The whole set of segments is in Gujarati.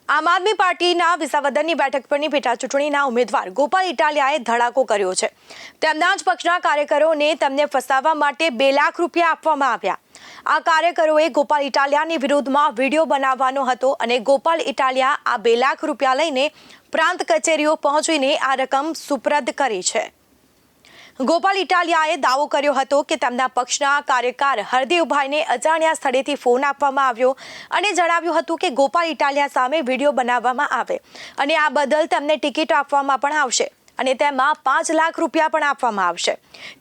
આમ આદમી પાર્ટીના વિસાવદરની બેઠક પરની પેટા ચૂંટણીના ઉમેદવાર ગોપાલ ઇટાલિયાએ ધડાકો કર્યો છે। તેમના જ પક્ષના કાર્યકરોને તેમને ફસાવવા માટે 2 લાખ રૂપિયા આપવામાં આવ્યા। આ કાર્યકરોએ ગોપાલ ઇટાલિયાની વિરુદ્ધમાં વિડીયો બનાવવાનો હતો અને ગોપાલ ઇટાલિયા આ 2 લાખ રૂપિયા લઈને પ્રાંત કચેરીઓ પહોંચીને આ રકમ સુપ્રત કરી છે। ગોપાલ ઇટાલિયાએ દાવો કર્યો હતો કે તેમના પક્ષના કાર્યકર હરદેવભાઈને અજાણ્યા સ્થળેથી ફોન આપવામાં આવ્યો અને જણાવ્યું હતું કે ગોપાલ ઇટાલિયા સામે વિડીયો બનાવવામાં આવે અને આ બદલ તેમને ટિકિટ આપવામાં પણ આવશે અને તેમાં 5 લાખ રૂપિયા પણ આપવામાં આવશે।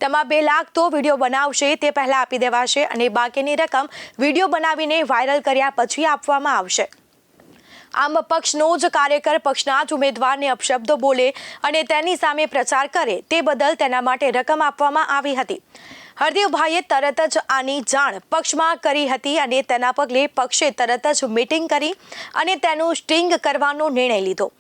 તેમાં 2 લાખ તો વિડીયો બનાવશે તે પહેલા આપી દેવાશે અને બાકીની રકમ વિડીયો બનાવીને વાયરલ કર્યા પછી આપવામાં આવશે। આમ પક્ષનો જ કાર્યકર પક્ષના જ ઉમેદવારને અપશબ્દો બોલે અને તેની સામે પ્રચાર કરે તે બદલ તેના માટે રકમ આપવામાં આવી હતી। હરદેવભાઈએ તરત જ આની જાણ પક્ષમાં કરી હતી અને તેના પગલે પક્ષે તરત જ મીટિંગ કરી અને તેનું સ્ટ્રિંગ કરવાનો નિર્ણય લીધો।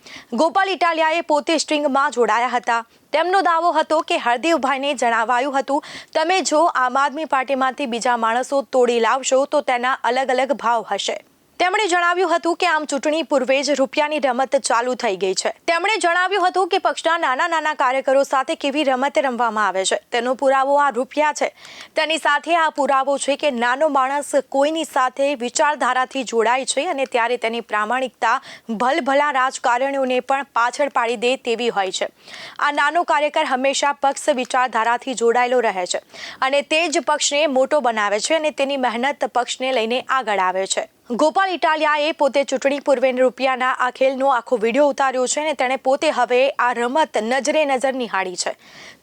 ગોપાલ ઇટાલિયાએ પોતે સ્ટ્રિંગમાં જોડાયા હતા। તેમનો દાવો હતો કે હરદેવભાઈને જણાવાયું હતું તમે જો આમ આદમી પાર્ટીમાંથી બીજા માણસો તોડી લાવશો તો તેના અલગ અલગ ભાવ હશે। તેમણે જણાવ્યું હતું કે આમ ચૂંટણી પૂર્વે જ રૂપિયાની રમત ચાલુ થઈ ગઈ છે। તેમણે જણાવ્યું હતું કે પક્ષના નાના કાર્યકરો સાથે કેવી રમત રમવામાં આવે છે તેનો પુરાવો આ રૂપિયા છે। તેની સાથે આ પુરાવો છે કે નાનો માણસ કોઈની સાથે વિચારધારાથી જોડાય છે અને ત્યારે તેની પ્રામાણિકતા ભલભલા રાજકારણીઓને પણ પાછળ પાડી દે તેવી હોય છે। આ નાનો કાર્યકર હંમેશા પક્ષ વિચારધારાથી જોડાયેલો રહે છે અને તે જ પક્ષને મોટો બનાવે છે અને તેની મહેનત પક્ષને લઈને આગળ આવે છે। ગોપાલ ઇટાલિયાએ પોતે ચૂંટણી પૂર્વે રૂપિયાના આ ખેલનો આખો વિડીયો ઉતાર્યો છે અને તેણે પોતે હવે આ રમત નજરે નજર નિહાળી છે।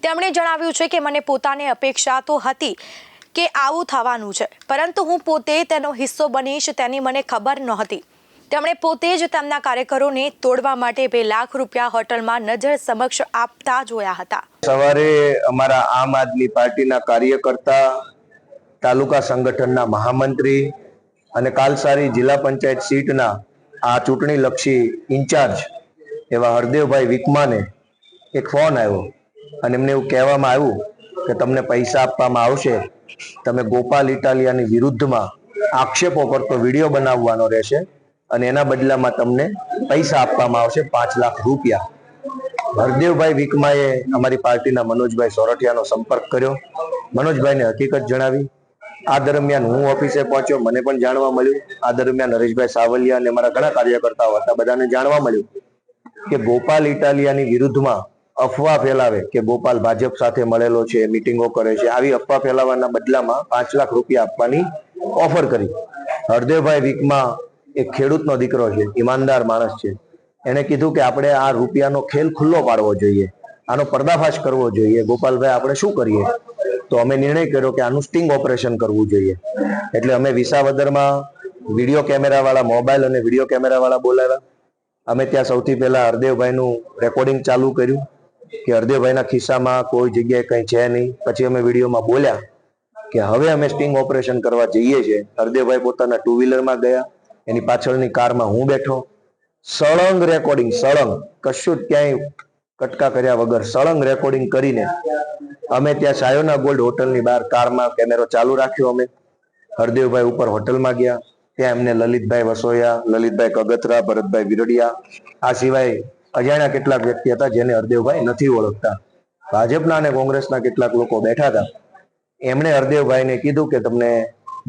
તેમણે જણાવ્યું છે કે મને પોતાને અપેક્ષા તો હતી કે આવું થવાનું છે પરંતુ હું પોતે તેનો હિસ્સો બનીશ તેની મને ખબર નહોતી। તેમણે પોતે જ તેમના કાર્યકરોને તોડવા માટે 2 લાખ રૂપિયા હોટલમાં નજર સમક્ષ આપતા જોયા હતા। સવારે અમારા આમ આદમી પાર્ટીના કાર્યકર્તા તાલુકા સંગઠનના મહામંત્રી અને કાલસારી જિલ્લા પંચાયત સીટના આ ચૂંટણી લક્ષી ઇન્ચાર્જ એવા હરદેવભાઈ વિકમાને એક ફોન આવ્યો અને એમને એવું કહેવામાં આવ્યું કે તમને પૈસા આપવામાં આવશે, તમે ગોપાલ ઇટાલિયાની વિરુદ્ધમાં આક્ષેપો કરતો વિડીયો બનાવવાનો રહેશે અને એના બદલામાં તમને પૈસા આપવામાં આવશે 5 લાખ રૂપિયા। હરદેવભાઈ વિકમાએ અમારી પાર્ટીના મનોજભાઈ સોરઠિયાનો સંપર્ક કર્યો, મનોજભાઈને હકીકત જણાવી। આ દરમિયાન હું ઓફિસે પહોંચ્યો, મને પણ જાણવા મળ્યું। આ દરમિયાન હરેશભાઈ સાવલિયા અને અમારા ઘણા કાર્યકર્તાઓ હતા, બધાને જાણવા મળ્યું કે ગોપાલ ઇટાલિયાની વિરુદ્ધમાં અફવા ફેલાવે કે ગોપાલ ભાજપ સાથે મળેલો છે, મિટિંગો કરે છે, આવી અફવા ફેલાવવાના બદલામાં 5 લાખ રૂપિયા આપવાની ઓફર કરી। હરદેવભાઈ વિકમા એક ખેડૂતનો દીકરો છે, ઈમાનદાર માણસ છે। એને કીધું કે આપણે આ રૂપિયાનો ખેલ ખુલ્લો પાડવો જોઈએ, આનો પર્દાફાશ કરવો જોઈએ। ગોપાલભાઈ આપણે શું કરીએ? તો અમે નિર્ણય કર્યો કે આનું સ્ટિંગ ઓપરેશન કરવું જોઈએ। એટલે અમે વિસાવદરમાં વિડીયો કેમેરા વાળા, મોબાઈલ અને વિડીયો કેમેરા વાળા બોલાવ્યા। અમે ત્યાં સૌથી પહેલા હરદેવભાઈનું રેકોર્ડિંગ ચાલુ કર્યું કે હરદેવભાઈના ખિસ્સામાં કોઈ જગ્યાએ કંઈ છે નહીં। પછી અમે વિડીયોમાં બોલ્યા કે હવે અમે સ્ટિંગ ઓપરેશન કરવા જઈએ છીએ। હરદેવભાઈ પોતાના 2 વ્હીલરમાં ગયા, એની પાછળની કારમાં હું બેઠો। સળંગ રેકોર્ડિંગ, સળંગ, કશું જ ક્યાંય કટકા કર્યા વગર સળંગ રેકોર્ડિંગ કરીને અમે ત્યાં સાયોના ગોલ્ડ હોટલની બહાર કારમાં કેમેરો ચાલુ રાખ્યો। અમે હરદેવભાઈ ઉપર હોટલમાં ગયા, ત્યાં એમને લલિતભાઈ વસોયા, લલિતભાઈ કગતરા, ભરતભાઈ વિરડિયા, આ સિવાય અજાણ્યા કેટલાક વ્યક્તિ હતા જેને હરદેવભાઈ નથી ઓળખતા। ભાજપના અને કોંગ્રેસના કેટલાક લોકો બેઠા હતા। એમણે હરદેવભાઈને કીધું કે તમને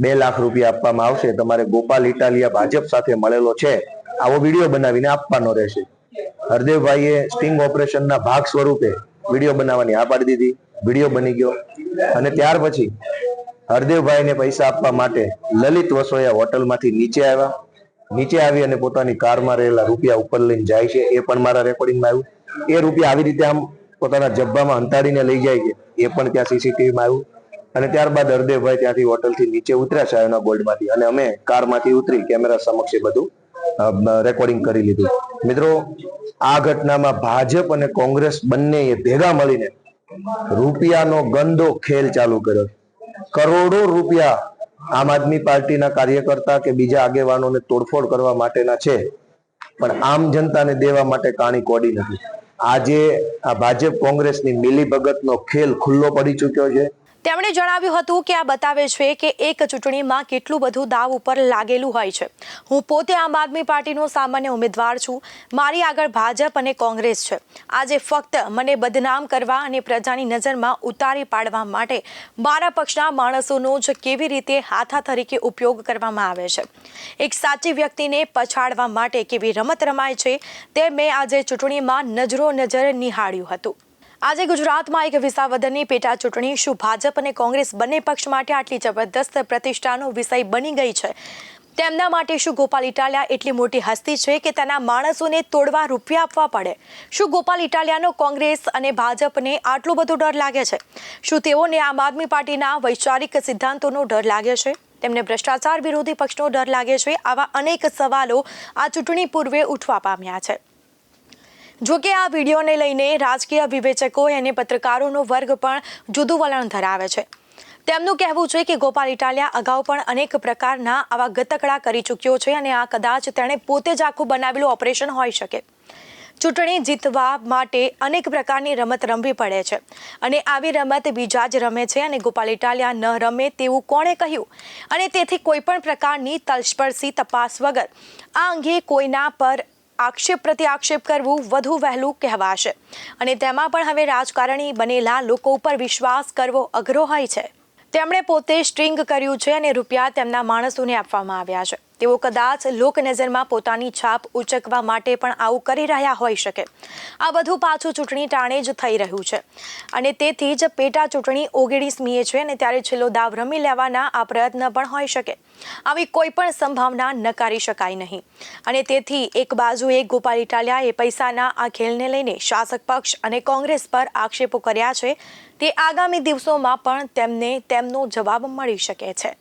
2 લાખ રૂપિયા આપવામાં આવશે, તમારે ગોપાલ ઇટાલિયા ભાજપ સાથે મળેલો છે આવો વિડીયો બનાવીને આપવાનો રહેશે। હરદેવભાઈએ સ્ટિંગ ઓપરેશનના ભાગ સ્વરૂપે વિડીયો બનાવવાની હા પાડી દીધી। વિડીયો બની ગયો અને ત્યાર પછી હરદેવભાઈને પૈસા આપવા માટે લલિત વસોયા હોટલમાંથી નીચે આવ્યા। નીચે આવી અને પોતાની કારમાં રહેલા રૂપિયા ઉપર લઈને જાય છે, એ પણ મારા રેકોર્ડિંગમાં આવ્યું। એ રૂપિયા આવી રીતે આમ પોતાના જબ્બામાં હંતાડીને લઈ જાય છે, એ પણ ત્યાં સીસીટીવીમાં આવ્યું। અને ત્યારબાદ હરદેવભાઈ ત્યાંથી હોટલથી નીચે ઉતર્યા સાયોના ગોલ્ડમાંથી અને અમે કારમાંથી ઉતરી કેમેરા સમક્ષ એ બધું રેકોર્ડિંગ કરી લીધું। મિત્રો, આ ઘટનામાં ભાજપ અને કોંગ્રેસ બંનેએ ભેગા મળીને રૂપિયાનો ગંદો ખેલ ચાલુ કર્યો। કરોડો રૂપિયા આમ આદમી પાર્ટીના કાર્યકર્તા કે બીજા આગેવાનોને તોડફોડ કરવા માટેના છે, પણ આમ જનતાને દેવા માટે કાણી કોડી નથી। આજે આ ભાજપ કોંગ્રેસની મિલીભગતનો ખેલ ખુલ્લો પડી ચૂક્યો છે। તેમણે જણાવ્યું હતું કે આ બતાવે છે કે એક ચૂંટણીમાં કેટલું બધું દાવ ઉપર લાગેલું હોય છે. હું પોતે આમ આદમી પાર્ટીનો સામાન્ય ઉમેદવાર છું. મારી આગળ ભાજપ અને કોંગ્રેસ છે. આજે ફક્ત મને બદનામ કરવા અને પ્રજાની નજરમાં ઉતારી પાડવા માટે મારા પક્ષના માણસોનો જ કેવી રીતે હાથા તરીકે ઉપયોગ કરવામાં આવે છે. એક સાચી વ્યક્તિને પછાડવા માટે કેવી રમત રમાય છે તે મેં આજે ચૂંટણીમાં નજરો નજર નિહાળ્યું હતું. આજે ગુજરાતમાં એક વિસાવદરની પેટા ચૂંટણી શું ભાજપ અને કોંગ્રેસ બંને પક્ષ માટે આટલી જબરદસ્ત પ્રતિષ્ઠાનો વિષય બની ગઈ છે? તેમના માટે શું ગોપાલ ઇટાલિયા એટલી મોટી હસ્તી છે કે તેના માણસોને તોડવા રૂપિયા આપવા પડે? શું ગોપાલ ઇટાલિયાનો કોંગ્રેસ અને ભાજપને આટલો બધો ડર લાગે છે? શું તેઓને આમ આદમી પાર્ટીના વૈચારિક સિદ્ધાંતોનો ડર લાગે છે? તેમને ભ્રષ્ટાચાર વિરોધી પક્ષનો ડર લાગે છે? આવા અનેક સવાલો આ ચૂંટણી પૂર્વે ઉઠવા પામ્યા છે. જોકે આ વિડીયોને લઈને રાજકીય વિવેચકો અને પત્રકારોનો વર્ગ પણ જુદું વલણ ધરાવે છે. તેમનું કહેવું છે કે ગોપાલ ઇટાલિયા અગાઉ પણ અનેક પ્રકારના આવા ગતકડા કરી ચૂક્યો છે અને આ કદાચ તેણે પોતે જ આખું બનાવેલું ઓપરેશન હોઈ શકે. ચૂંટણી જીતવા માટે અનેક પ્રકારની રમત રમવી પડે છે અને આવી રમત બીજા જ રમે છે અને ગોપાલ ઇટાલિયા ન રમે તેવું કોણે કહ્યું? અને તેથી કોઈ પણ પ્રકારની તલસ્પર્શી તપાસ વગર આ અંગે કોઈના પર આક્ષેપ પ્રતિ આક્ષેપ કરવું વધુ વહેલું કહેવાશે અને તેમાં પણ હવે રાજકારણી બનેલા લોકો ઉપર વિશ્વાસ કરવો અઘરો હોય છે. તેમણે પોતે સ્ટ્રિંગ કર્યું છે અને રૂપિયા તેમના માણસોને આપવામાં આવ્યા છે. તેઓ કદાચ લોક નજરમાં પોતાની છાપ ઉચકવા માટે પણ આવું કરી રહ્યા હોઈ શકે. આ બધું પાછું ચૂંટણી ટાણે જ થઈ રહ્યું છે અને તેથી જ પેટા ચૂંટણી 19મીએ છે અને ત્યારે છેલ્લો દાવ રમી લેવાના આ પ્રયત્ન પણ હોઈ શકે. આવી કોઈ પણ સંભાવના નકારી શકાય નહીં અને તેથી એક બાજુએ ગોપાલ ઇટાલિયાએ પૈસાના આ ખેલને લઈને શાસક પક્ષ અને કોંગ્રેસ પર આક્ષેપો કર્યા છે. તે આગામી દિવસોમાં પણ તેમને તેમનો જવાબ મળી શકે છે.